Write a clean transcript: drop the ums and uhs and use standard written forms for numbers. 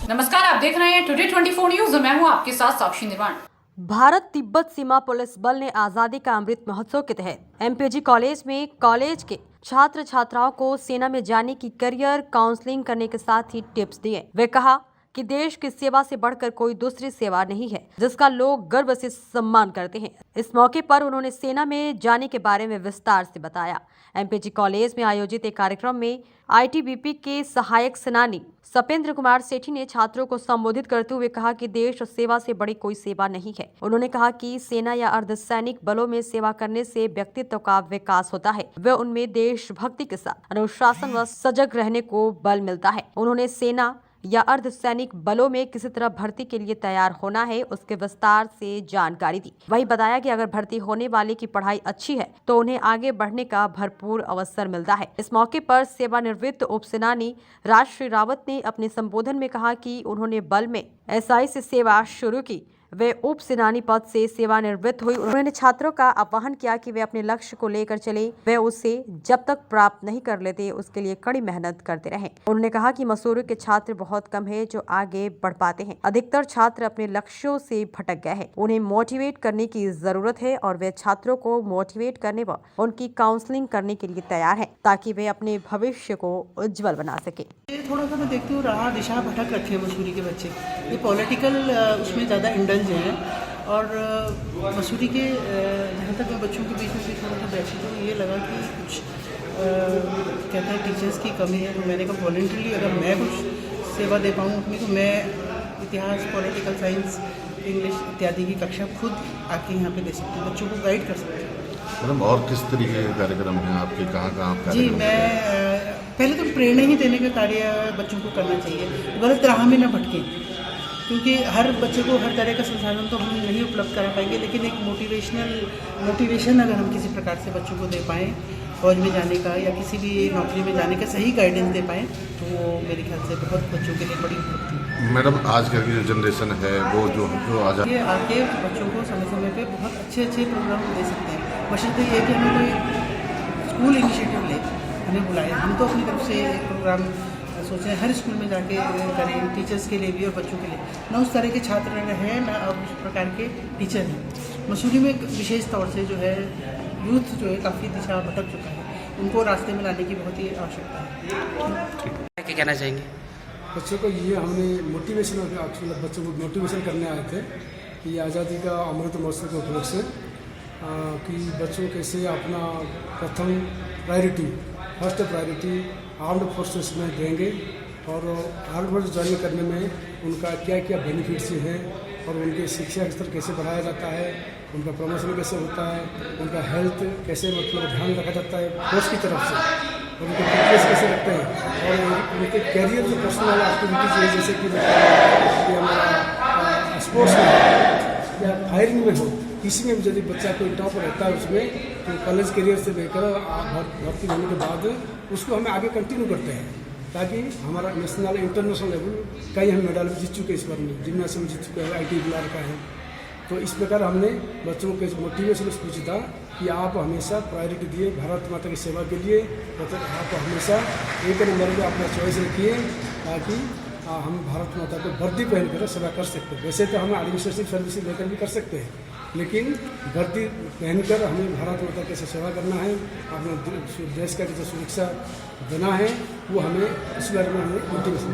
नमस्कार, आप देख रहे हैं टुडे 24 न्यूज और मैं हूं आपके साथ साक्षी निर्वाण। भारत तिब्बत सीमा पुलिस बल ने आजादी का अमृत महोत्सव के तहत एमपीजी कॉलेज में कॉलेज के छात्र छात्राओं को सेना में जाने की करियर काउंसलिंग करने के साथ ही टिप्स दिए। वे कहा कि देश की सेवा से बढ़कर कोई दूसरी सेवा नहीं है जिसका लोग गर्व से सम्मान करते हैं। इस मौके पर उन्होंने सेना में जाने के बारे में विस्तार से बताया। एमपीजी कॉलेज में आयोजित एक कार्यक्रम में आईटीबीपी के सहायक सेनानी सपेंद्र कुमार सेठी ने छात्रों को संबोधित करते हुए कहा कि देश सेवा से बड़ी कोई सेवा नहीं है। उन्होंने कहा कि सेना या अर्धसैनिक बलों में सेवा करने से व्यक्तित्व का विकास होता है, वे उनमें देशभक्ति के साथ अनुशासन व सजग रहने को बल मिलता है। उन्होंने सेना या अर्धसैनिक बलों में किसी तरह भर्ती के लिए तैयार होना है उसके विस्तार से जानकारी दी। वही बताया कि अगर भर्ती होने वाले की पढ़ाई अच्छी है तो उन्हें आगे बढ़ने का भरपूर अवसर मिलता है। इस मौके पर सेवानिवृत्त उपसेनानी राजश्री रावत ने अपने संबोधन में कहा कि उन्होंने बल में एसआई से सेवा शुरू की, वे उप सेनानी पद से सेवानिवृत्त हुई। उन्होंने छात्रों का आह्वान किया कि वे अपने लक्ष्य को लेकर चले, वे उसे जब तक प्राप्त नहीं कर लेते उसके लिए कड़ी मेहनत करते रहें। उन्होंने कहा कि मसूरी के छात्र बहुत कम है जो आगे बढ़ पाते हैं, अधिकतर छात्र अपने लक्ष्यों से भटक गए हैं। उन्हें मोटिवेट करने की जरूरत है और वे छात्रों को मोटिवेट करने व उनकी काउंसलिंग करने के लिए तैयार है ताकि वे अपने भविष्य को उज्जवल बना सके। थोड़ा सा मैं देखती हूँ राह दिशा भटक रखे हैं मसूरी के बच्चे, ये पॉलिटिकल उसमें ज़्यादा इंडल्ज हैं। और मसूरी के जहाँ तक मैं बच्चों के बीच में भी थोड़ा सा बैठी तो ये लगा कि कुछ कहते हैं टीचर्स की कमी है। तो मैंने कहा वॉलंटरली अगर मैं कुछ सेवा दे पाऊँ अपनी तो मैं इतिहास, पॉलिटिकल साइंस, इंग्लिश इत्यादि की कक्षा खुद आके यहाँ पे दे सकती हूँ, बच्चों को गाइड कर सकती हूँ। मैडम और किस तरीके के कार्यक्रम हैं आपके, कहाँ आप जी, मैं पहले तो प्रेरणा ही देने का कार्य बच्चों को करना चाहिए, गलत राह में न भटके, क्योंकि हर बच्चे को हर तरह का संसाधन तो हम नहीं उपलब्ध करा पाएंगे, लेकिन एक मोटिवेशन अगर हम किसी प्रकार से बच्चों को दे पाएँ, फौज में जाने का या किसी भी नौकरी में जाने का सही गाइडेंस दे पाएँ तो वो मेरे ख्याल से बहुत बच्चों के लिए बड़ी उपलब्धि है। मैडम आजकल की जो जनरेशन है वो जो ये आके बच्चों को समय समय पे बहुत अच्छे प्रोग्राम दे सकते हैं, बशर्ते ये कि हमें कोई स्कूल इनिशिएटिव ले, हमें बुलाए। हम तो अपनी तरफ से एक प्रोग्राम सोच रहे हैं हर स्कूल में जाके करें, टीचर्स के लिए भी और बच्चों के लिए। ना उस तरह के छात्र हैं ना उस प्रकार के टीचर हैं। मसूरी में विशेष तौर से जो है यूथ जो है काफ़ी दिशा भटक चुका है, उनको रास्ते में लाने की बहुत ही आवश्यकता है। क्या कहना चाहेंगे बच्चों को? ये हमने मोटिवेशन बच्चों को मोटिवेशन करने आए थे कि आज़ादी का अमृत महोत्सव के उपलक्ष्य से कि बच्चों कैसे अपना प्रथम priority, first priority armed forces में देंगे और आर्म्ड फोर्स ज्वाइन करने में उनका क्या क्या बेनिफिट्स हैं और उनके शिक्षा स्तर कैसे बढ़ाया जाता है, उनका प्रमोशन कैसे होता है, उनका हेल्थ कैसे ध्यान रखा जाता है फोर्स की तरफ से, और उनके फिटनेस कैसे रखते हैं और उनके कैरियर जो पर्सनल एक्टिविटीज़ है जैसे कि हमारा स्पोर्ट्स में या फायरिंग में हो, किसी में भी यदि बच्चा कोई टॉप रहता है उसमें तो कॉलेज करियर से लेकर भर्ती होने के बाद उसको हमें आगे कंटिन्यू करते हैं ताकि हमारा नेशनल इंटरनेशनल लेवल कई हम मेडल भी जीत चुके हैं। इस बार में जिम्नास्टिक में जीत चुके हैं, IT बिलार का है। तो इस प्रकार हमने बच्चों के मोटिवेशन पूछा था कि आप हमेशा प्रायोरिटी दिए भारत माता की सेवा के लिए, मतलब आप हमेशा एक नंबर पर अपना चॉइस रखिए ताकि हम भारत माता को वर्दी पहन कर सेवा कर सकते हैं। वैसे तो हम एडमिनिस्ट्रेटिव सर्विस लेकर भी कर सकते हैं, लेकिन वर्दी पहनकर हमें भारत माता कैसे सेवा करना है, अपने देश का कैसे सुरक्षा देना है, वो हमें इस बारे में हमें मोटिवेशन